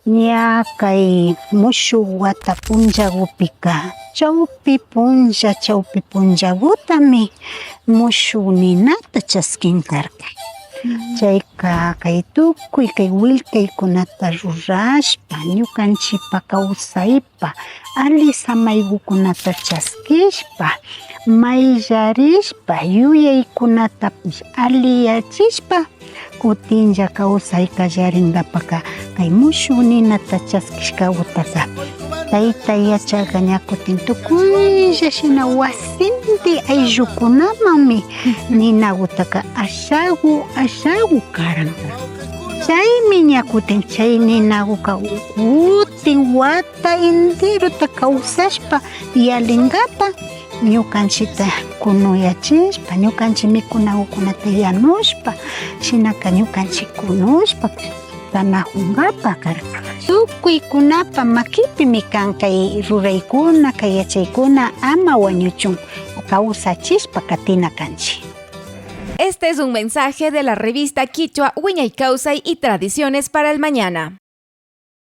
ña kay mushuq wata punllakupika chawpi punllakutami mushuq ninata chaskinkarka. Chayka kay tukuy kay willkaykunata rurashpa ñukanchikpa kawsaypa alli samaykukunata chaskishpa mayllarishpa yuyaykunatapish aliyachishpa kutinlla kawsay kallarinkapaka kay mushuq ninata chaskishka utaka taytay yachayka ña kutin tukuylla shina wasinpi ayllukunamanmi nina utaka ashawu karanka. Chaymi ña kutin chay ninakuka kutin wata enteruta kawsashpa yalinkapa ñukanchikta kunuyachishpa ñukanchik mikunakunata yanushpa shinaka ñukanchik kunushpa kanajunkapa karka. Tukuykunapa makipimi kan kay ruraykuna kay yachaykuna ama wañuchun kawsachishpa katina kanchik. Este es un mensaje de la revista Quichua Wiñay Kawsay y Tradiciones para el Mañana.